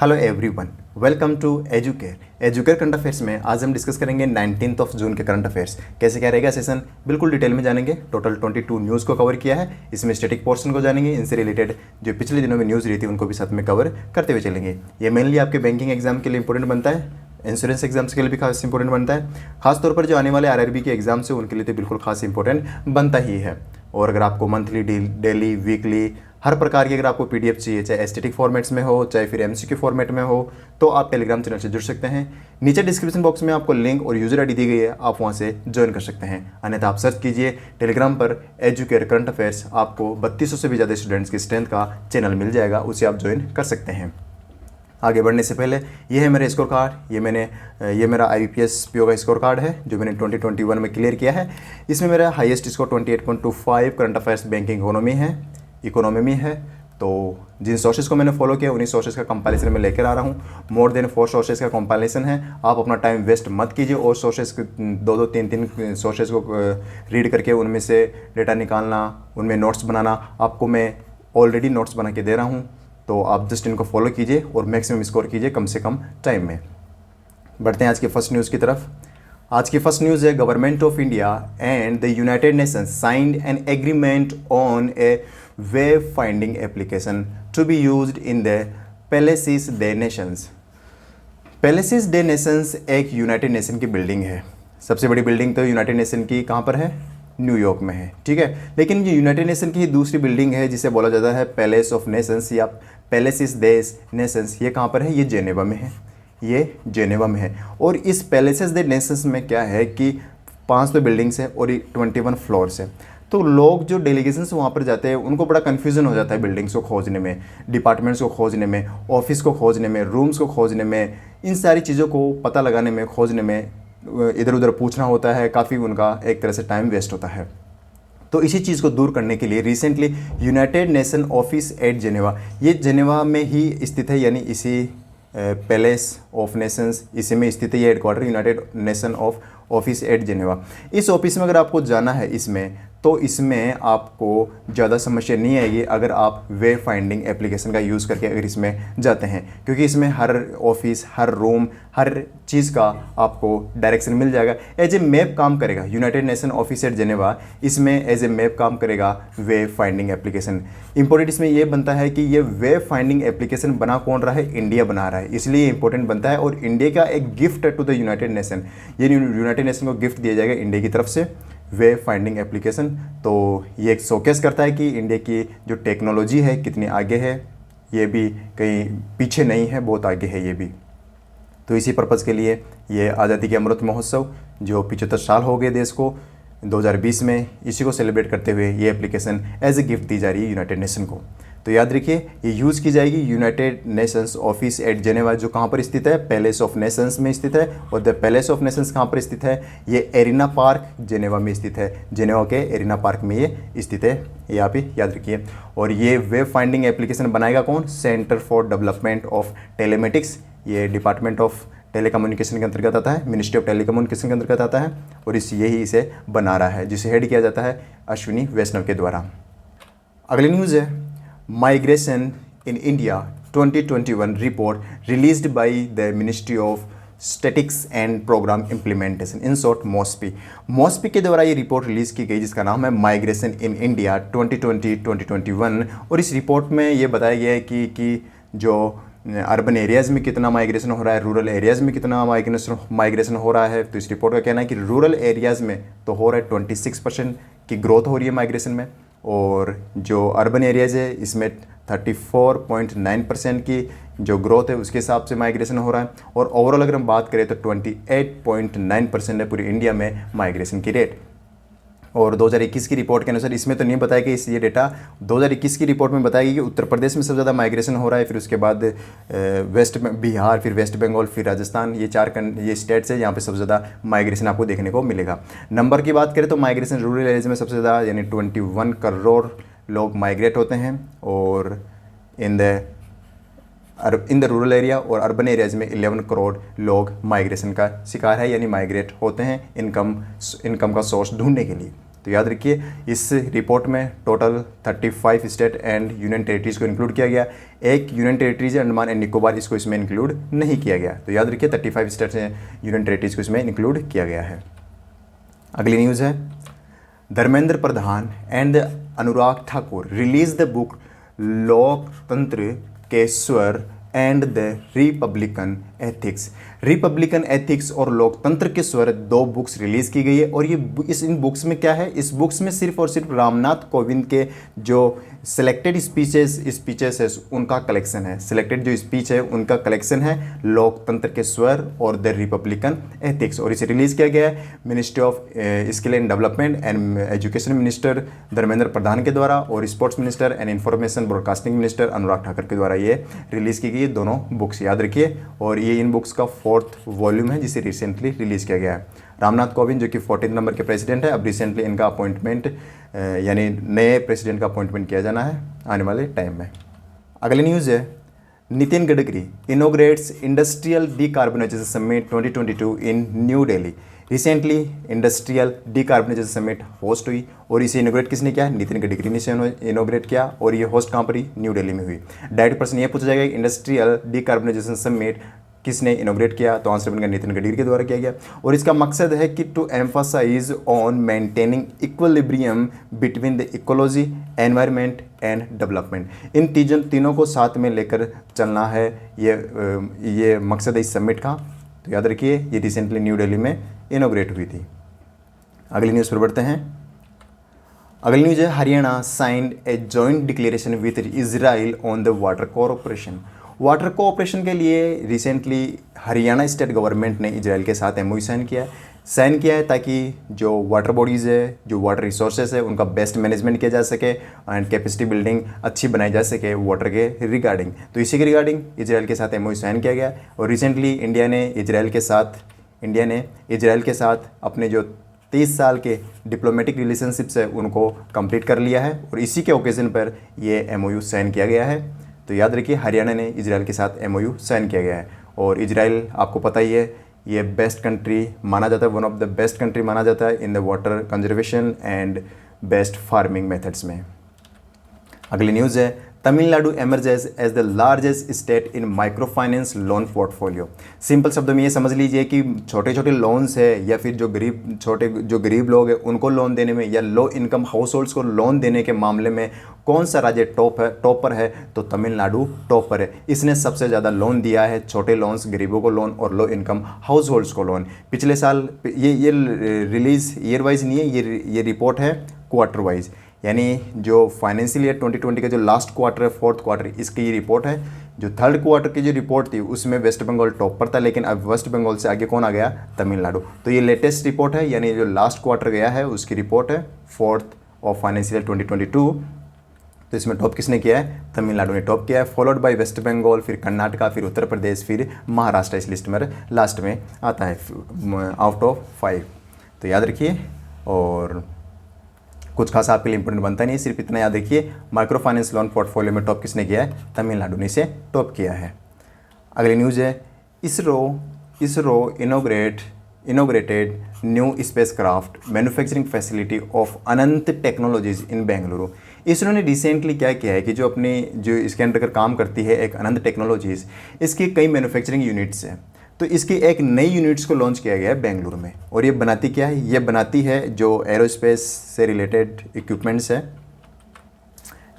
Hello everyone, welcome to Educare current affairs में आज हम डिस्कस करेंगे 19 जून के करंट अफेयर्स। कैसे क्या रहेगा सेशन, बिल्कुल डिटेल में जानेंगे। टोटल 22 न्यूज़ को कवर किया है, इसमें स्टैटिक पोर्शन को जानेंगे, इनसे रिलेटेड जो पिछले दिनों में न्यूज़ रही थी उनको भी साथ में कवर करते हुए चलेंगे। ये मेनली आपके बैंकिंग एग्जाम के लिए इंपॉर्टेंट बनता है, इंश्योरेंस एग्जाम्स के लिए भी खास इंपॉर्टेंट बनता है, खासतौर पर जो आने वाले आरआरबी के एग्जाम्स है उनके लिए तो बिल्कुल खास इंपॉर्टेंट बनता ही है। और अगर आपको मंथली, डेली, वीकली हर प्रकार की अगर आपको पीडीएफ चाहिए, चाहे एस्थेटिक फॉर्मेट्स में हो चाहे फिर एमसीक्यू फॉर्मेट में हो, तो आप टेलीग्राम चैनल से जुड़ सकते हैं। नीचे डिस्क्रिप्शन बॉक्स में आपको लिंक और यूजर आईडी दी गई है, आप वहां से ज्वाइन कर सकते हैं। अन्यथा आप सर्च कीजिए टेलीग्राम पर एजुकेयर करंट अफेयर्स, आपको 3200 से भी ज़्यादा स्टूडेंट्स की स्ट्रेंथ का चैनल मिल जाएगा, उसे आप ज्वाइन कर सकते हैं। आगे बढ़ने से पहले ये है मेरा स्कोर कार्ड, ये मेरा IBPS PO का स्कोर कार्ड है जो मैंने 2021 में क्लियर किया है। इसमें मेरा highest score 28.25 current affairs banking economy में है। तो जिन सोर्सेज को मैंने फॉलो किया उन्हीं सोर्सेज का कंपैरिजन में लेकर आ रहा हूँ। मोर देन 4 सोर्सेज का कंपैरिजन है, आप अपना टाइम वेस्ट मत कीजिए और सोर्सेज 2-3 सोर्सेज को रीड करके उनमें से डेटा निकालना, उनमें नोट्स बनाना। आपको मैं ऑलरेडी नोट्स बना के दे रहा हूँ, तो आप जस्ट इनको फॉलो कीजिए और मैक्सिमम स्कोर कीजिए कम से कम टाइम में। बढ़ते हैं आज की फर्स्ट न्यूज़ की तरफ। आज की फर्स्ट न्यूज़ है, government of India and the United Nations signed an agreement on a web finding application to be used in the Palais des Nations. Palais des Nations एक यूनाइटेड नेशन की building है। सबसे बड़ी building तो United Nation की कहाँ पर है? न्यूयॉर्क में है, ठीक है। लेकिन ये यूनाइटेड नेशन की ही दूसरी बिल्डिंग है जिसे बोला जाता है पैलेस ऑफ नेशंस या पैलेसिस डेज नेशंस। ये कहाँ पर है? ये जेनेवा में है, ये जेनेवा में है। और इस पैलेसेस डे नेशंस में क्या है कि 5 तो बिल्डिंग्स है और 21 फ्लोर्स है। तो लोग जो डेलीगेशंस वहाँ पर जाते हैं उनको बड़ा कन्फ्यूजन हो जाता है बिल्डिंग्स को खोजने में, डिपार्टमेंट्स को खोजने में, ऑफिस को खोजने में, रूम्स को खोजने में, इन सारी चीज़ों को पता लगाने में, खोजने में, इधर उधर पूछना होता है, काफ़ी उनका एक तरह से टाइम वेस्ट होता है। तो इसी चीज़ को दूर करने के लिए recently United nation office at Geneva, ये जेनेवा में ही स्थित है, यानी इसी पैलेस ऑफ नेशंस इसी में स्थित है ये headquarter, United nation of office at Geneva. इस ऑफिस में अगर आपको जाना है तो इसमें आपको ज़्यादा समस्या नहीं आएगी अगर आप वेब फाइंडिंग एप्लीकेशन का यूज़ करके अगर इसमें जाते हैं, क्योंकि इसमें हर ऑफिस, हर रूम, हर चीज़ का आपको डायरेक्शन मिल जाएगा। एज ए मैप काम करेगा United nation office at Geneva, इसमें एज ए मैप काम करेगा वेब फाइंडिंग एप्लीकेशन। इंपॉर्टेंट इसमें यह बनता है कि ये वेब फाइंडिंग एप्लीकेशन बना कौन रहा है? इंडिया बना रहा है, इसलिए इंपॉर्टेंट बनता है। और इंडिया का एक गिफ्ट है टू द यूनाइटेड नेशन, ये यूनाइटेड नेशन को गिफ्ट दिया जाएगा इंडिया की तरफ से वेब फाइंडिंग एप्लीकेशन। तो ये एक शोकेस करता है कि इंडिया की जो टेक्नोलॉजी है कितनी आगे है, ये भी कहीं पीछे नहीं है, बहुत आगे है ये भी। तो इसी पर्पज़ के लिए ये आज़ादी के अमृत महोत्सव जो 75 साल हो गए देश को 2020 में, इसी को सेलिब्रेट करते हुए ये एप्लीकेशन एज ए गिफ्ट दी जा रही है यूनाइटेड नेशन को। तो याद रखिए ये यूज़ की जाएगी United Nations office at Geneva, जो कहाँ पर स्थित है? पैलेस ऑफ नेशंस में स्थित है। और द पैलेस ऑफ नेशंस कहाँ पर स्थित है? ये एरिना पार्क जेनेवा में स्थित है, जेनेवा के एरिना पार्क में ये स्थित है, ये आप ही याद रखिए। और ये वेब फाइंडिंग एप्लीकेशन बनाएगा कौन? Centre for development of telematics, ये डिपार्टमेंट ऑफ टेलीकम्युनिकेशन के अंतर्गत आता है, मिनिस्ट्री ऑफ टेलीकम्युनिकेशन के अंतर्गत आता है। और यही इसे बना रहा है, जिसे हेड किया जाता है अश्विनी वैष्णव के द्वारा। अगली न्यूज़ है, migration in India 2021 report released by the ministry of statics and programme implementation, in short MoSPI के द्वारा ये रिपोर्ट रिलीज़ की गई जिसका नाम है माइग्रेशन इन इंडिया 2020-2021। और इस रिपोर्ट में ये बताया गया है कि जो अर्बन एरियाज़ में कितना माइग्रेशन हो रहा है, रूरल एरियाज़ में कितना माइग्रेशन हो रहा है। तो इस रिपोर्ट का कहना है कि रूरल एरियाज़ में तो हो रहा है 26% की ग्रोथ हो रही है माइग्रेशन में, और जो अर्बन एरियाज़ है इसमें 34.9% की जो ग्रोथ है उसके हिसाब से माइग्रेशन हो रहा है। और ओवरऑल अगर हम बात करें तो 28.9% है पूरी इंडिया में माइग्रेशन की रेट। और 2021 की रिपोर्ट के अनुसार, इसमें तो नहीं बताया कि ये डेटा 2021 की रिपोर्ट में बताया कि उत्तर प्रदेश में सबसे ज़्यादा माइग्रेशन हो रहा है, फिर उसके बाद बिहार, फिर वेस्ट बंगाल, फिर राजस्थान, ये स्टेट्स है जहाँ पे सबसे ज़्यादा माइग्रेशन आपको देखने को मिलेगा। नंबर की बात करें तो माइग्रेशन रूरल एरियाज में सबसे ज़्यादा यानी 21 करोड़ लोग माइग्रेट होते हैं, और इन द रूरल एरिया और अर्बन एरियाज़ में 11 करोड़ लोग माइग्रेशन का शिकार है, यानी माइग्रेट होते हैं इनकम का सोर्स ढूंढने के लिए। तो याद रखिए इस रिपोर्ट में total 35 state and union territories को इंक्लूड किया गया। एक union territories Andaman and Nicobar, इसको इसमें इंक्लूड नहीं किया गया। तो याद रखिए 35 स्टेट्स एंड यूनियन टेरिटरीज को इसमें इंक्लूड किया गया है। अगली न्यूज़ है, Dharmendra Pradhan and Anurag Thakur release the book Loktantra ke Swar and the Republican Ethics. Republican Ethics और लोकतंत्र के स्वर 2 बुक्स रिलीज़ की गई है। और ये इन बुक्स में क्या है, इस बुक्स में सिर्फ और सिर्फ रामनाथ कोविंद के जो सिलेक्टेड स्पीचेस है उनका कलेक्शन है। सिलेक्टेड जो स्पीच है उनका कलेक्शन है लोकतंत्र के स्वर और द रिपब्लिकन एथिक्स। और इसे रिलीज़ किया गया है ministry of skill and development and education minister Dharmendra Pradhan के द्वारा और sports minister and information broadcasting minister Anurag Thakur के द्वारा ये रिलीज़ की गई है दोनों बुक्स, याद रखिए। और ये इन बुक्स का 4th वॉल्यूम है जिसे रिसेंटली रिलीज़ किया गया है। रामनाथ कोविंद जो कि 14 नंबर के प्रेसिडेंट है, अब रिसेंटली इनका अपॉइंटमेंट यानी नए प्रेसिडेंट का अपॉइंटमेंट किया जाना है आने वाले टाइम में। अगली न्यूज़ है, Nitin Gadkari inaugurates industrial decarbonisation summit 2022 in New Delhi. Recently industrial decarbonisation summit host हुई और इसे इनोग्रेट किसने किया, नितिन गडकरी ने इसे इनोग्रेट किया। और ये होस्ट कहाँ पर हुई, न्यू दिल्ली में हुई। डायरेक्ट प्रश्न ये पूछा जाएगा इंडस्ट्रियल डीकार्बोनाइजेशन समिट किसने इनोग्रेट किया, तो आंसर बनेगा नितिन गडकरी के द्वारा किया गया। और इसका मकसद है कि to emphasise on maintaining equilibrium between the ecology, environment and development. इन तीनों को साथ में लेकर चलना है, ये मकसद है इस समिट का। तो याद रखिए ये रिसेंटली न्यू दिल्ली में इनोग्रेट हुई थी। अगली न्यूज़ पर बढ़ते हैं। अगली न्यूज़ है, Haryana signed a joint declaration with Israel on the water cooperation. Water cooperation के लिए रिसेंटली हरियाणा स्टेट गवर्नमेंट ने इजराइल के साथ एमओयू साइन किया है ताकि जो वाटर बॉडीज़ है, जो वाटर रिसोर्सेज है, उनका बेस्ट मैनेजमेंट किया जा सके एंड कैपेसिटी बिल्डिंग अच्छी बनाई जा सके वाटर के रिगार्डिंग। तो इसी के रिगार्डिंग इजराइल के साथ एमओयू साइन किया गया। और रिसेंटली इंडिया ने इजराइल के साथ अपने जो 30 साल के डिप्लोमेटिक रिलेशनशिप्स है उनको कंप्लीट कर लिया है और इसी के ओकेज़न पर ये एमओयू साइन किया गया है। तो याद रखिए हरियाणा ने इजराइल के साथ एमओयू साइन किया गया है। और इजराइल आपको पता ही है ये बेस्ट कंट्री माना जाता है, one of the best country माना जाता है in the water conservation and best farming methods में। अगली न्यूज़ है, Tamil Nadu emerges as the largest state in micro finance loan portfolio. Simple शब्दों में ये समझ लीजिए कि छोटे छोटे लोन्स है या फिर जो गरीब लोग हैं उनको लोन देने में या लो इनकम हाउस होल्ड्स को लोन देने के मामले में कौन सा राज्य टॉपर है, तो तमिलनाडु टॉपर है। इसने सबसे ज़्यादा लोन दिया है, छोटे लोन्स, गरीबों को लोन और लो इनकम हाउस होल्ड्स को लोन। पिछले साल ये रिलीज़ ईयर वाइज नहीं है, ये रिपोर्ट है क्वार्टर वाइज, यानी जो फाइनेंशियल ईयर 2020 का जो लास्ट क्वार्टर है, 4th क्वार्टर, इसकी ये रिपोर्ट है। जो 3rd क्वार्टर की जो रिपोर्ट थी उसमें वेस्ट बंगाल टॉप पर था, लेकिन अब वेस्ट बंगाल से आगे कौन आ गया, तमिलनाडु। तो ये लेटेस्ट रिपोर्ट है, यानी जो लास्ट क्वार्टर गया है उसकी रिपोर्ट है 4th ऑफ फाइनेंशियल ईयर 2022। तो इसमें टॉप किसने किया है, तमिलनाडु ने टॉप किया है, फॉलोड बाय वेस्ट बंगाल, फिर कर्नाटका, फिर उत्तर प्रदेश, फिर महाराष्ट्र इस लिस्ट में लास्ट में आता है आउट ऑफ 5। तो याद रखिए और कुछ खास आपके लिए इंपॉर्टेंट बनता नहीं है, सिर्फ इतना याद रखिए माइक्रो फाइनेंस लोन पोर्टफोलियो में टॉप किसने किया है, तमिलनाडु ने इसे टॉप किया है। अगली न्यूज़ है, ISRO inaugurated new spacecraft manufacturing facility of Ananth technologies in Bengaluru. ISRO ने रिसेंटली क्या किया है कि जो इसके अंडर काम करती है एक अनंत टेक्नोलॉजीज़, इसकी कई मैन्युफैक्चरिंग यूनिट्स हैं। तो इसकी एक नई यूनिट्स को लॉन्च किया गया है बेंगलुरु में। और ये बनाती क्या है, ये बनाती है जो एरोस्पेस से रिलेटेड इक्विपमेंट्स है,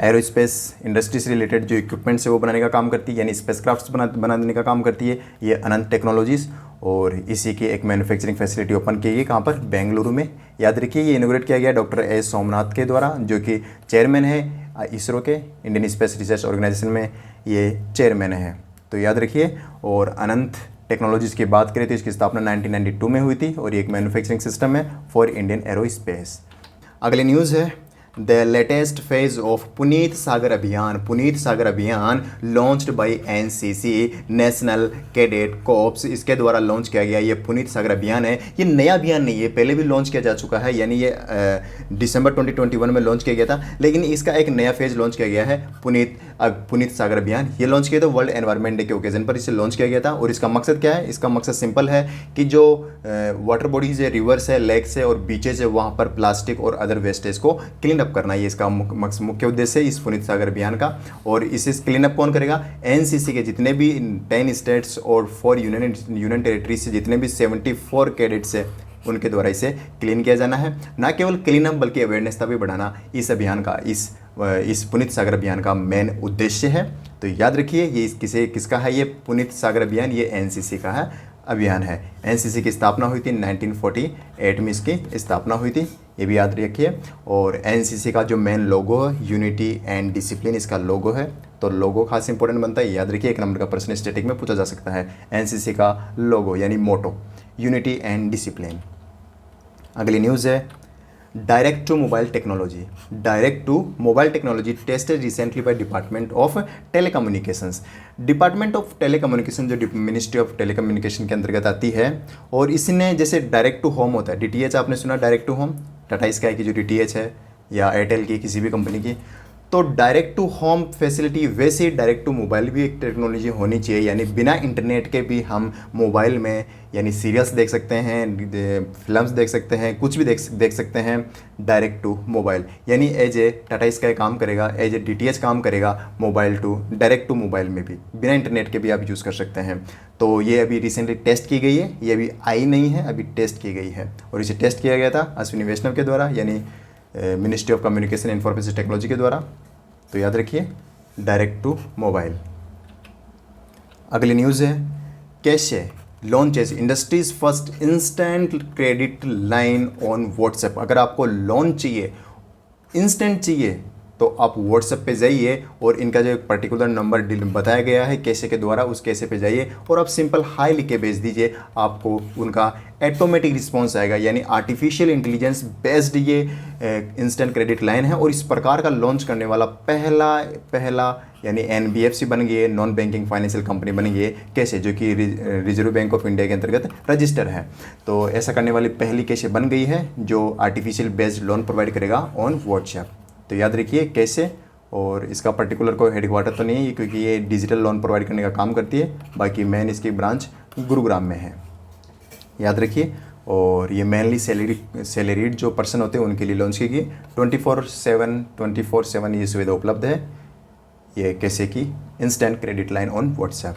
एरोस्पेस इंडस्ट्री से रिलेटेड जो इक्विपमेंट्स है वो बनाने का काम करती है, यानी स्पेसक्राफ्ट्स बनाने का काम करती है ये अनंत टेक्नोलॉजीज़। और इसी की एक मैन्युफैक्चरिंग फैसिलिटी ओपन की गई, कहाँ पर, बेंगलुरु में। याद रखिए ये इनोग्रेट किया गया डॉक्टर एस सोमनाथ के द्वारा, जो कि चेयरमैन है इसरो के, इंडियन स्पेस रिसर्च ऑर्गेनाइजेशन में ये चेयरमैन है। तो याद रखिए। और अनंत टेक्नोलॉजीज़ की बात करें तो इसकी स्थापना 1992 में हुई थी और ये एक मैन्युफैक्चरिंग सिस्टम है फॉर इंडियन एरोस्पेस। अगली न्यूज़ है, the latest phase of Puneet Sagar Abhiyan launched by NCC national cadet corps, इसके द्वारा लॉन्च किया गया ये पुनीत सागर अभियान है। ये नया अभियान नहीं है, पहले भी लॉन्च किया जा चुका है, यानी ये दिसंबर 2021 में लॉन्च किया गया था, लेकिन इसका एक नया फेज लॉन्च किया गया है पुनीत अब पुनीत सागर अभियान ये लॉन्च किया था वर्ल्ड एनवायरनमेंट डे के ओकेजन पर इसे लॉन्च किया गया था। और इसका मकसद क्या है? इसका मकसद सिंपल है कि जो वाटर बॉडीज है, रिवर्स है, लेक्स है और बीचेज है, वहाँ पर प्लास्टिक और अदर वेस्टेज को क्लीन अप करना, ये इसका मुख्य उद्देश्य है इस पुनीत सागर अभियान का। और इसे क्लीन अप कौन करेगा? एनसीसी के जितने भी 10 स्टेट्स और 4 यूनियन टेरिटरीज से जितने भी 74 कैडेट्स है उनके द्वारा इसे क्लीन किया जाना है। ना केवल क्लीन अप बल्कि अवेयरनेस भी बढ़ाना इस अभियान का, इस पुनीत सागर अभियान का मेन उद्देश्य है। तो याद रखिए ये किसका है? ये पुनीत सागर अभियान ये एनसीसी का है अभियान है। एनसीसी की स्थापना हुई थी 1948 में, इसकी स्थापना हुई थी, ये भी याद रखिए। और एनसीसी का जो मेन लोगो है यूनिटी एंड डिसिप्लिन इसका लोगो है, तो लोगो खास इंपॉर्टेंट बनता है, याद रखिए। 1 नंबर का प्रश्न स्टैटिक में पूछा जा सकता है। एनसीसी का लोगो यानी मोटो यूनिटी एंड डिसिप्लिन। अगली न्यूज़ है direct to mobile technology. Direct to mobile technology tested recently by department of telecommunications. Department of telecommunication जो मिनिस्ट्री ऑफ टेलीकम्युनिकेशन के अंतर्गत आती है, और इसने जैसे डायरेक्ट टू होम होता है, डीटीएच आपने सुना direct to home, Tata Sky की जो डीटीएच है या एयरटेल की किसी भी कंपनी की, तो डायरेक्ट टू होम फैसिलिटी वैसे ही डायरेक्ट टू मोबाइल भी एक टेक्नोलॉजी होनी चाहिए, यानी बिना इंटरनेट के भी हम मोबाइल में यानी सीरियल्स देख सकते हैं, फिल्म्स देख सकते हैं, कुछ भी देख सकते हैं डायरेक्ट टू मोबाइल। यानी एज ए टाटा स्काई काम करेगा, एज ए डीटीएच काम करेगा mobile to direct to mobile में भी, बिना इंटरनेट के भी आप यूज़ कर सकते हैं। तो ये अभी रिसेंटली टेस्ट की गई है, ये अभी आई नहीं है, अभी टेस्ट की गई है। और इसे टेस्ट किया गया था अश्विनी वैष्णव के द्वारा, यानी ministry of communication information technology के द्वारा। तो याद रखिए डायरेक्ट टू मोबाइल। अगली न्यूज़ है cache launches industries first instant credit line on WhatsApp. अगर आपको लोन चाहिए, इंस्टेंट चाहिए, तो आप व्हाट्सएप पे जाइए और इनका जो एक पर्टिकुलर नंबर बताया गया है कैसे के द्वारा, उस कैसे पे जाइए और आप सिंपल हाई लिख के भेज दीजिए, आपको उनका ऑटोमेटिक रिस्पॉन्स आएगा। यानी आर्टिफिशियल इंटेलिजेंस बेस्ड ये इंस्टेंट क्रेडिट लाइन है। और इस प्रकार का लॉन्च करने वाला पहला यानी एनबीएफसी बन गई है, नॉन बैंकिंग फाइनेंशियल कंपनी बन गई है कैसे, जो कि रिजर्व बैंक ऑफ इंडिया के अंतर्गत रजिस्टर है। तो ऐसा करने वाली पहली कैसे बन गई है जो आर्टिफिशियल बेस्ड लोन प्रोवाइड करेगा ऑन व्हाट्सएप। तो याद रखिए कैसे, और इसका पर्टिकुलर कोई हेडक्वार्टर तो नहीं है क्योंकि ये डिजिटल लोन प्रोवाइड करने का काम करती है, बाकी मेन इसकी ब्रांच गुरुग्राम में है, याद रखिए। और ये मेनली सैलरीड जो पर्सन होते हैं उनके लिए लॉन्च की गई। 24/7 ये सुविधा उपलब्ध है, ये कैसे की instant credit line on WhatsApp.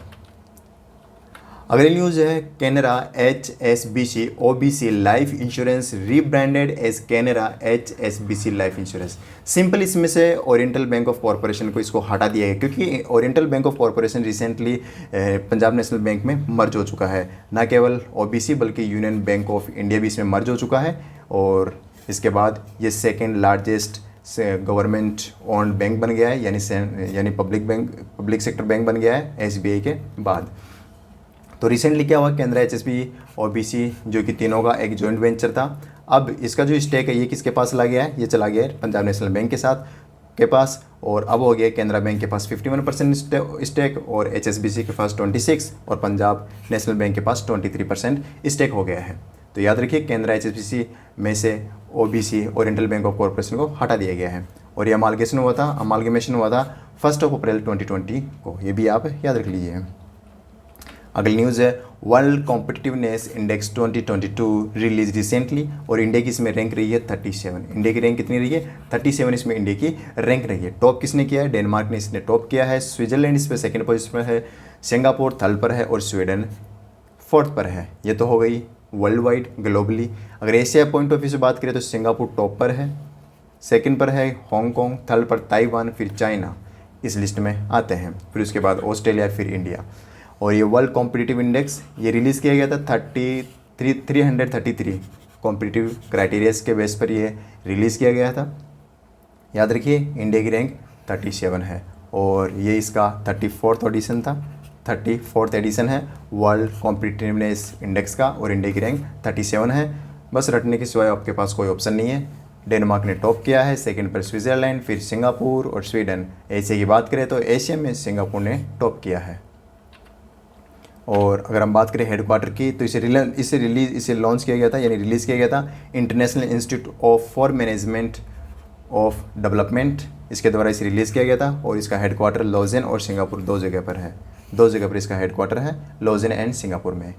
अगली न्यूज़ है Canara HSBC OBC life insurance rebranded as Canara HSBC life insurance. Simple इसमें से ओरिएंटल बैंक ऑफ कॉरपोरेशन को इसको हटा दिया गया क्योंकि oriental bank of corporation recently Punjab national bank में मर्ज हो चुका है। ना केवल OBC बल्कि यूनियन बैंक ऑफ इंडिया भी इसमें मर्ज हो चुका है। और इसके बाद ये second largest government owned bank बन गया है, यानी पब्लिक सेक्टर बैंक बन गया है SBI के बाद। तो रिसेंटली क्या हुआ, कैनरा HSB OBC जो कि तीनों का एक जॉइंट वेंचर था, अब इसका जो स्टेक है ये किसके पास चला गया है, ये चला गया है पंजाब नेशनल बैंक के पास। और अब हो गया कैनरा बैंक के पास 51% स्टेक और HSBC के पास 26 और पंजाब नेशनल बैंक के पास 23% स्टेक हो गया है। तो याद रखिए कैनरा HSBC में से OBC oriental bank of corporation को हटा दिया गया है। और ये अमालगेशन हुआ था 1 अप्रैल 2020 को, ये भी आप याद रख लीजिए। अगली न्यूज़ है world competitiveness index 2022 release recently, और इंडिया की इसमें रैंक रही है 37। इंडिया की रैंक कितनी रही है? 37 इसमें इंडिया की रैंक रही है। टॉप किसने किया है? डेनमार्क ने इसने टॉप किया है, स्विट्जरलैंड इस पर सेकेंड पोजीशन पर है, सिंगापुर थर्ड पर है और स्वीडन फोर्थ पर है। ये तो हो गई वर्ल्ड वाइड ग्लोबली। अगर एशिया पॉइंट ऑफ व्यू से बात करें तो सिंगापुर टॉप पर है, सेकंड पर है हांगकॉन्ग, थर्ड पर ताइवान, फिर चाइना इस लिस्ट में आते हैं, फिर उसके बाद ऑस्ट्रेलिया, फिर इंडिया। और ये वर्ल्ड कॉम्पिटिटिव इंडेक्स ये रिलीज़ किया गया था 333 कॉम्पिटिटिव क्राइटेरियाज के बेस पर ये रिलीज़ किया गया था। याद रखिए इंडिया की रैंक 37 है और ये इसका 34th एडिशन है वर्ल्ड कॉम्पिटिटिवनेस इंडेक्स का, और इंडिया की रैंक 37 है। बस रटने के सिवाय आपके पास कोई ऑप्शन नहीं है। डेनमार्क ने टॉप किया है, सेकंड पर स्विट्जरलैंड, फिर सिंगापुर और स्वीडन। एशिया की बात करें तो एशिया में सिंगापुर ने टॉप किया है। और अगर हम बात करें हेडक्वार्टर की तो इसे लॉन्च किया गया था, यानी रिलीज़ किया गया था international institute for management of development इसके द्वारा इसे रिलीज़ किया गया था और इसका हेडक्वार्टर लॉजेन और सिंगापुर दो जगह पर है, दो जगह पर इसका हेडक्वार्टर है, लॉजेन एंड सिंगापुर में।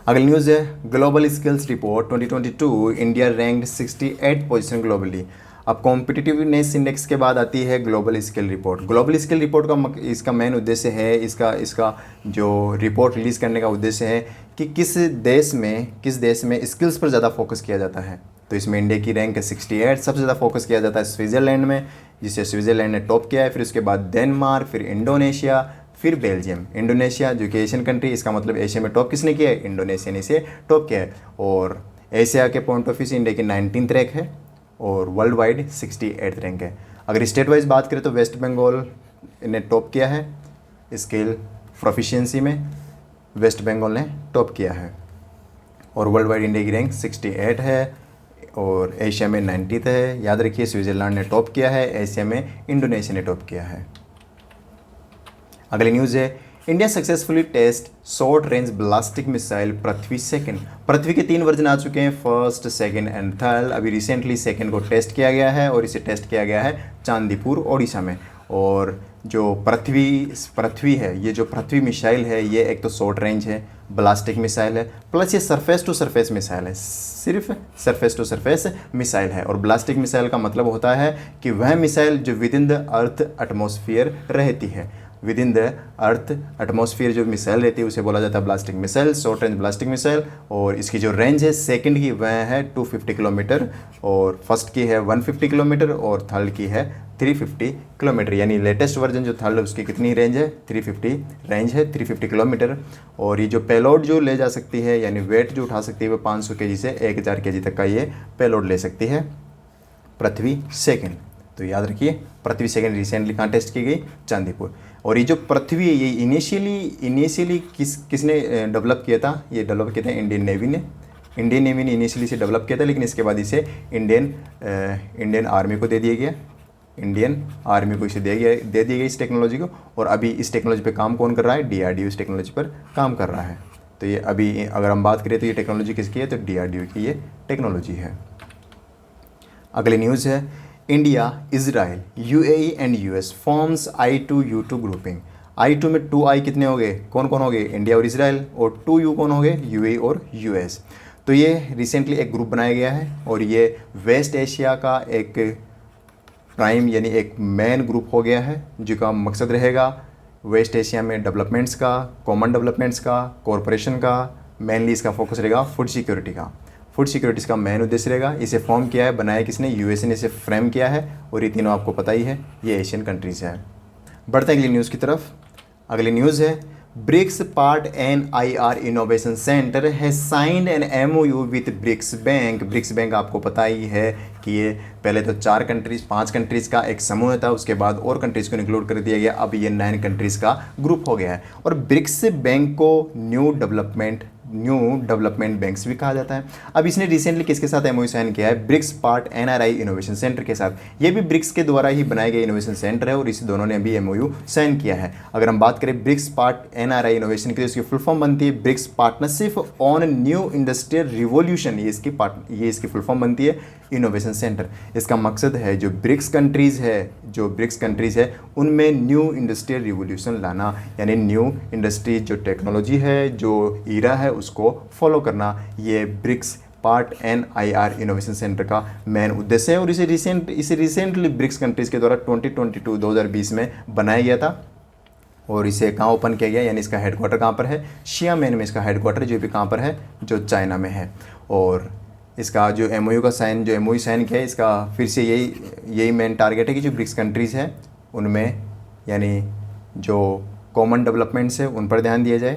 अगली न्यूज़ है global skills report 2022, India ranked 68 position globally. अब कॉम्पिटिटिवनेस इंडेक्स के बाद आती है global skill report. Global skill report का इसका मेन उद्देश्य है, इसका जो रिपोर्ट रिलीज़ करने का उद्देश्य है कि किस देश में स्किल्स पर ज़्यादा फोकस किया जाता है। तो इसमें इंडिया की रैंक है 68, सबसे ज़्यादा फोकस किया जाता है स्विट्ज़रलैंड में, जिसे स्विट्ज़रलैंड ने टॉप किया है, फिर उसके बाद डेनमार्क, फिर इंडोनेशिया, फिर बेल्जियम। इंडोनेशिया जो कि एशियन कंट्री, इसका मतलब एशिया में टॉप किसने किया है, इंडोनेशिया ने इसे टॉप किया है। और एशिया के पॉइंट ऑफ व्यू से इंडिया की 19th रैंक है और वर्ल्ड वाइड 68th रैंक है। अगर स्टेट वाइज बात करें तो वेस्ट बंगाल ने टॉप किया है स्किल प्रोफिशिएंसी में, वेस्ट बंगाल ने टॉप किया है। और वर्ल्ड वाइड इंडिया की रैंक 68 है और एशिया में 90th है। याद रखिए स्विट्ज़रलैंड ने टॉप किया है, एशिया में इंडोनेशिया ने टॉप किया है। अगली न्यूज़ है India successfully test short range ballistic missile Prithvi second. Prithvi के 3 वर्जन आ चुके हैं, फर्स्ट, सेकंड एंड थर्ड। अभी रिसेंटली सेकंड को टेस्ट किया गया है और इसे टेस्ट किया गया है चांदीपुर ओडिशा में। और जो पृथ्वी है, ये जो पृथ्वी मिसाइल है, ये एक तो शॉर्ट रेंज है, बैलिस्टिक मिसाइल है, प्लस ये सरफेस टू सरफेस मिसाइल है, सिर्फ सरफेस टू सरफेस मिसाइल है। और बैलिस्टिक मिसाइल का मतलब होता है कि वह मिसाइल जो with in the earth atmosphere रहती है, with in the earth atmosphere जो मिसाइल रहती है उसे बोला जाता है ब्लास्टिक मिसाइल, शॉर्ट रेंज ब्लास्टिक मिसाइल। और इसकी जो रेंज है सेकंड की वह है 250 किलोमीटर, और फर्स्ट की है 150 किलोमीटर और थर्ड की है 350 किलोमीटर। यानी लेटेस्ट वर्जन जो थर्ड उसकी कितनी रेंज है, 350 रेंज है, 350 किलोमीटर। और ये जो पेलोड जो ले जा सकती है, यानी वेट जो उठा सकती है, वो 500 kg से 1000 kg तक का ये पेलोड ले सकती है पृथ्वी सेकंड। तो याद रखिए पृथ्वी सेकंड रिसेंटली कहाँ टेस्ट की गई, चांदीपुर। और ये जो पृथ्वी है ये इनिशियली किसने डेवलप किया था, ये डेवलप किया था इंडियन नेवी ने इनिशियली इसे डेवलप किया था, लेकिन इसके बाद इसे इंडियन आर्मी को दे दिया गया, इंडियन आर्मी को इसे दे दी गई इस टेक्नोलॉजी को। और अभी इस टेक्नोलॉजी पे काम कौन कर रहा है, DRDO इस टेक्नोलॉजी पर काम कर रहा है। तो ये अभी अगर हम बात करें तो ये टेक्नोलॉजी किसकी है, तो DRDO की ये टेक्नोलॉजी है। अगली न्यूज़ है India, Israel, UAE and US forms I2U2 grouping. I2 में 2I कितने हो गए, कौन कौन हो गए, इंडिया और इजराइल, और 2U कौन हो गए, UAE और US। तो ये रिसेंटली एक ग्रुप बनाया गया है और ये वेस्ट एशिया का एक प्राइम यानी एक मेन ग्रुप हो गया है, जिसका मकसद रहेगा वेस्ट एशिया में डेवलपमेंट्स का, कॉमन डेवलपमेंट्स का, कॉरपोरेशन का। मेनली इसका फोकस रहेगा फूड सिक्योरिटी का, फूड सिक्योरिटी का मेन उद्देश्य रहेगा। इसे फॉर्म किया है, बनाया किसने, USA ने इसे फ्रेम किया है। और ये तीनों आपको पता ही है, ये एशियन कंट्रीज़ है। बढ़ते हैं अगली न्यूज़ की तरफ। अगली न्यूज़ है BRICS part NIR innovation centre है signed an MOU with BRICS bank. BRICS bank आपको पता ही है कि ये पहले तो 5 कंट्रीज़ का एक समूह था, उसके बाद और कंट्रीज़ को इंक्लूड कर दिया गया, अब ये 9 कंट्रीज़ का ग्रुप हो गया है। और ब्रिक्स बैंक को न्यू डेवलपमेंट बैंक्स भी कहा जाता है। अब इसने रिसेंटली किसके साथ MOU साइन किया है, BRICS part NRI innovation centre के साथ। ये भी ब्रिक्स के द्वारा ही बनाए गए इनोवेशन सेंटर है और इस दोनों ने भी MOU साइन किया है। अगर हम बात करें ब्रिक्स पार्ट NRI इनोवेशन की, तो इसकी फुल फॉर्म बनती है BRICS partnership on new industrial revolution. ये इसकी फुल फॉर्म बनती है इनोवेशन सेंटर। इसका मकसद है जो ब्रिक्स कंट्रीज़ है उनमें न्यू इंडस्ट्रियल रिवोल्यूशन लाना, यानी न्यू इंडस्ट्री जो टेक्नोलॉजी है, जो ईरा है, उसको फॉलो करना। ये BRICS part NIR innovation centre का मेन उद्देश्य है। और इसे रिसेंटली ब्रिक्स कंट्रीज़ के द्वारा 2020 में बनाया गया था। और इसे कहाँ ओपन किया गया, यानी इसका हेडक्वार्टर कहाँ पर है, शियामेन में इसका हेडक्वार्टर, जो भी कहाँ पर है, जो चाइना में है। और इसका जो MOU साइन किया है, इसका फिर से यही मेन टारगेट है कि जो ब्रिक्स कंट्रीज़ हैं उनमें यानी जो कॉमन डेवलपमेंट्स है उन पर ध्यान दिया जाए,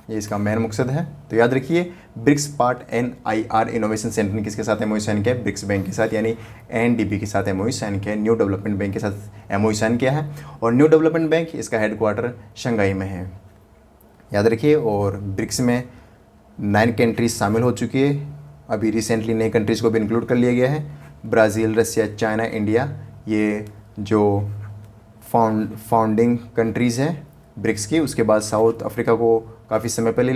ये इसका मेन मकसद है। तो याद रखिए BRICS part NIR innovation centre ने किसके साथ MOU साइन किया है, ब्रिक्स बैंक के साथ, यानी NDB के साथ MOU साइन किया है, न्यू डेवलपमेंट बैंक के साथ MOU साइन किया है। और न्यू डेवलपमेंट बैंक इसका हेडक्वार्टर शंघाई में है, याद रखिए। और ब्रिक्स में 9 कंट्रीज शामिल हो चुकी है, अभी रिसेंटली नई कंट्रीज़ को भी इंक्लूड कर लिया गया है, ब्राज़ील, रसिया, चाइना, इंडिया। ये जो फाउंडिंग कंट्रीज़ हैं ब्रिक्स की। उसके बाद साउथ अफ्रीका काफ़ी समय पहले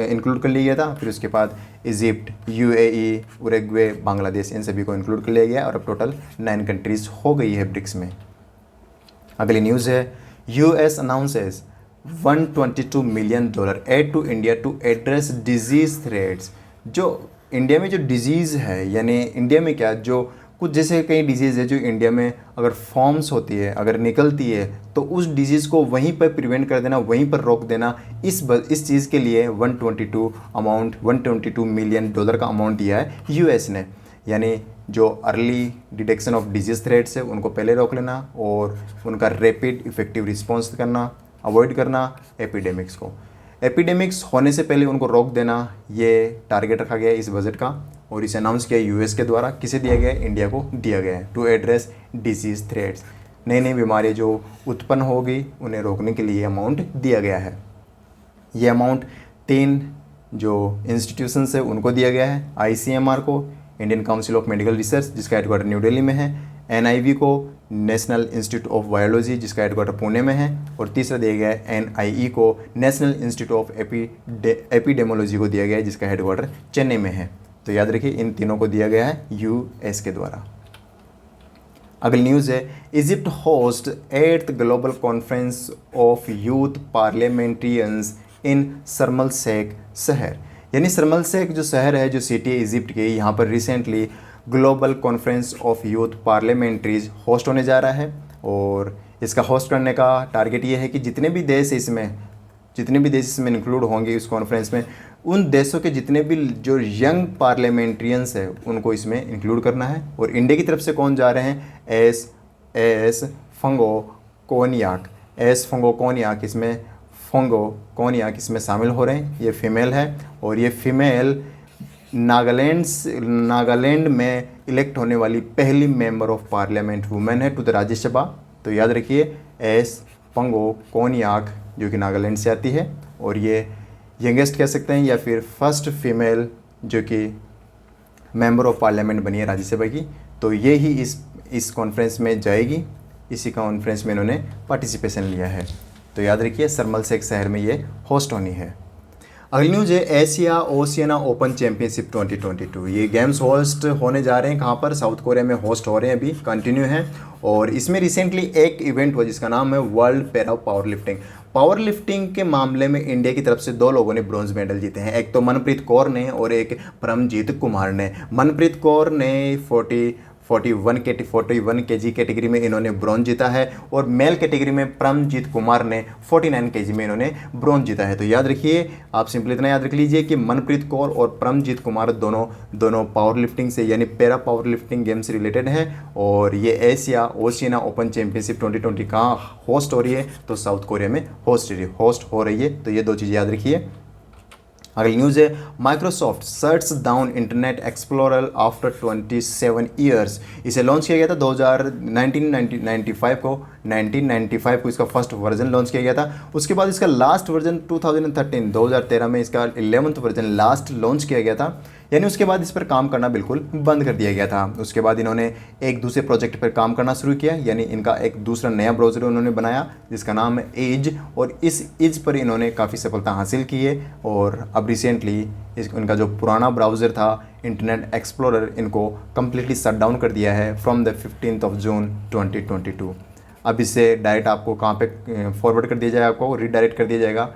इंक्लूड कर लिया गया था। फिर उसके बाद इजिप्ट, यूएई, उरुग्वे, बांग्लादेश, इन सभी को इंक्लूड कर लिया गया और अब टोटल 9 कंट्रीज़ हो गई है ब्रिक्स में। अगली न्यूज़ है, US announces $122 million aid to India to address disease threats. जो इंडिया में जो डिजीज़ है, यानी इंडिया में क्या, जो कुछ जैसे कई डिजीज़ है जो इंडिया में अगर फॉर्म्स होती है, अगर निकलती है, तो उस डिजीज़ को वहीं पर प्रिवेंट कर देना, वहीं पर रोक देना, इस चीज़ के लिए 122 मिलियन डॉलर का अमाउंट दिया है यूएस ने। यानी जो early detection of disease threats है उनको पहले रोक लेना और उनका रैपिड इफेक्टिव रिस्पॉन्स करना, अवॉइड करना एपिडेमिक्स को। एपिडेमिक्स होने से पहले उनको रोक देना, ये टारगेट रखा गया है इस बजट का और इसे अनाउंस किया यूएस के द्वारा। किसे दिया गया है? इंडिया को दिया गया है, टू एड्रेस डिजीज़ थ्रेट्स। नई नई बीमारियाँ जो उत्पन्न हो गई उन्हें रोकने के लिए अमाउंट दिया गया है। ये अमाउंट 3 जो इंस्टीट्यूशंस है उनको दिया गया है, आईसीएमआर को, Indian council of medical research जिसका हेडक्वार्टर न्यू दिल्ली में है, एनआईवी को, नेशनल इंस्टीट्यूट ऑफ बायोलॉजी जिसका हेडक्वार्टर पुणे में है, और तीसरा दिया गया है एनआईई को, नेशनल इंस्टीट्यूट ऑफ एपिडेमोलॉजी को दिया गया है जिसका हेडक्वार्टर चेन्नई में है। तो याद रखिए इन तीनों को दिया गया है यूएस के द्वारा। अगली न्यूज़ है, Egypt host 8th global conference of youth parliamentarians in Sharm El Sheikh शहर। यानी शर्म एल शेख जो शहर है, जो सिटी है इजिप्ट की, यहाँ पर recently global conference of youth parliamentarians host होने जा रहा है। और इसका होस्ट करने का टारगेट ये है कि जितने भी देश इसमें इंक्लूड होंगे इस कॉन्फ्रेंस में, उन देशों के जितने भी जो यंग पार्लियामेंट्रियंस है उनको इसमें इंक्लूड करना है। और इंडिया की तरफ से कौन जा रहे हैं? एस फंगो कोनियाक इसमें शामिल हो रहे हैं। ये फीमेल है और ये फीमेल नागालैंड में इलेक्ट होने वाली पहली मेंबर ऑफ पार्लियामेंट वुमेन है टू द राज्यसभा। तो याद रखिए एस फंगो कोनियाक जो कि नागालैंड से आती है और ये यंगेस्ट कह सकते हैं या फिर फर्स्ट फीमेल जो कि मेंबर ऑफ पार्लियामेंट बनी है राज्यसभा की। तो ये ही इस कॉन्फ्रेंस में जाएगी, इसी कॉन्फ्रेंस में इन्होंने पार्टिसिपेशन लिया है। तो याद रखिए शर्म एल शेख शहर में ये होस्ट होनी है। अगली न्यूज़ है, एशिया ओशियाना ओपन चैंपियनशिप 2022। ये गेम्स होस्ट होने जा रहे हैं कहाँ पर? साउथ कोरिया में होस्ट हो रहे हैं, अभी कंटिन्यू हैं। और इसमें रिसेंटली एक इवेंट हुआ जिसका नाम है world para power lifting. Power lifting के मामले में इंडिया की तरफ से 2 लोगों ने ब्रॉन्ज मेडल जीते हैं, एक तो मनप्रीत कौर ने और एक परमजीत कुमार ने। मनप्रीत कौर ने 41 केजी कैटेगरी में इन्होंने ब्रॉन्ज जीता है और मेल कैटेगरी में परमजीत कुमार ने 49 केजी में इन्होंने ब्रॉन्ज जीता है। तो याद रखिए, आप सिंपली इतना याद रख लीजिए कि मनप्रीत कौर और परमजीत कुमार दोनों पावर लिफ्टिंग से यानी पैरा पावर लिफ्टिंग गेम से रिलेटेड हैं और ये एशिया ओशियाना ओपन चैंपियनशिप 2020 कहाँ होस्ट हो रही है? तो साउथ कोरिया में होस्ट हो रही है। तो ये 2 चीज़ याद रखिए। अगली न्यूज़ है, Microsoft shuts down internet explorer after 27 years. इसे लॉन्च किया गया था 1995 को इसका फर्स्ट वर्जन लॉन्च किया गया था। उसके बाद इसका लास्ट वर्जन 2013 में इसका 11th वर्जन लास्ट लॉन्च किया गया था। यानी उसके बाद इस पर काम करना बिल्कुल बंद कर दिया गया था। उसके बाद इन्होंने एक दूसरे प्रोजेक्ट पर काम करना शुरू किया, यानी इनका एक दूसरा नया ब्राउज़र उन्होंने बनाया जिसका नाम है एज, और इस एज पर इन्होंने काफ़ी सफलता हासिल की है। और अब रिसेंटली इनका जो पुराना ब्राउज़र था इंटरनेट एक्सप्लोरर, इनको कम्प्लीटली शट डाउन कर दिया है फ्रॉम द 15 जून 2022। अब इससे डायरेक्ट आपको कहाँ पे फॉरवर्ड कर दिया जाएगा, आपको रीडायरेक्ट कर दिया जाएगा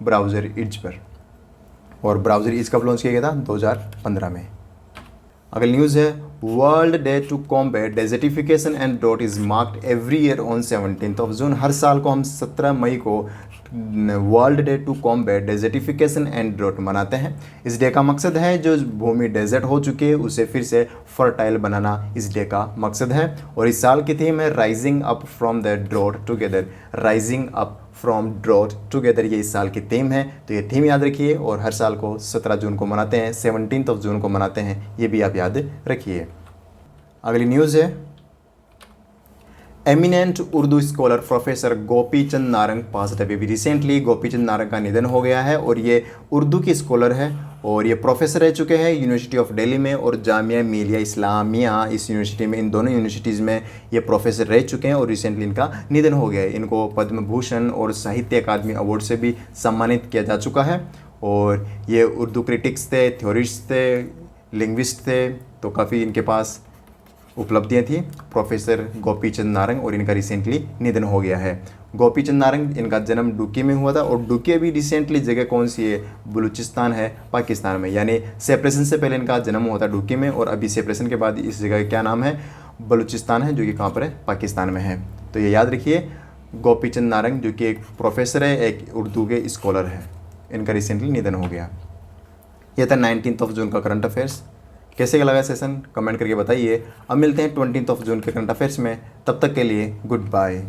ब्राउज़र एज पर। और ब्राउज़र एज कब लॉन्च किया गया था? 2015 में। अगली न्यूज़ है, world day to combat desertification and drought is marked every year on 17 June. हर साल को हम 17 मई को world day to combat desertification and drought मनाते हैं। इस डे का मकसद है जो भूमि डेजर्ट हो चुकी है उसे फिर से फर्टाइल बनाना इस डे का मकसद है। और इस साल की थीम है rising up from the drought together. Rising up from drought together ये इस साल की थीम है। तो ये थीम याद रखिए और हर साल को 17 जून को मनाते हैं, 17 जून को मनाते हैं, ये भी आप याद रखिए। अगली न्यूज़ है, eminent Urdu scholar professor Gopi Chand Narang passed away. Recently Gopi Chand Narang का निधन हो गया है और ये उर्दू की स्कॉलर है और ये प्रोफेसर रह चुके हैं यूनिवर्सिटी ऑफ दिल्ली में और जामिया मिलिया इस्लामिया, इस यूनिवर्सिटी में, इन दोनों यूनिवर्सिटीज़ में ये प्रोफेसर रह चुके हैं और रिसेंटली इनका निधन हो गया है। इनको पद्म भूषण और साहित्य अकादमी अवार्ड से भी सम्मानित किया जा चुका है और ये उर्दू क्रिटिक्स थे, थ्योरिस्ट थे, लिंग्विस्ट थे, तो काफ़ी इनके पास उपलब्धियाँ थी प्रोफेसर गोपी चंद नारंग और इनका रिसेंटली निधन हो गया है। गोपी चंद नारंग, इनका जन्म डुकी में हुआ था और डुकी अभी रिसेंटली जगह कौन सी है, बलूचिस्तान है पाकिस्तान में, यानी सेपरेशन से पहले इनका जन्म हुआ था डुकी में और अभी सेपरेशन के बाद इस जगह का क्या नाम है, बलूचिस्तान है, जो कि कहाँ पर है, पाकिस्तान में है। तो ये याद रखिए, गोपी चंद नारंग जो कि एक प्रोफेसर है, एक उर्दू के स्कॉलर है, इनका रिसेंटली निधन हो गया। यह था 19 जून का करंट अफेयर्स। कैसे लगा सेशन कमेंट करके बताइए। अब मिलते हैं 20 जून के करंट अफेयर्स में, तब तक के लिए गुड बाय।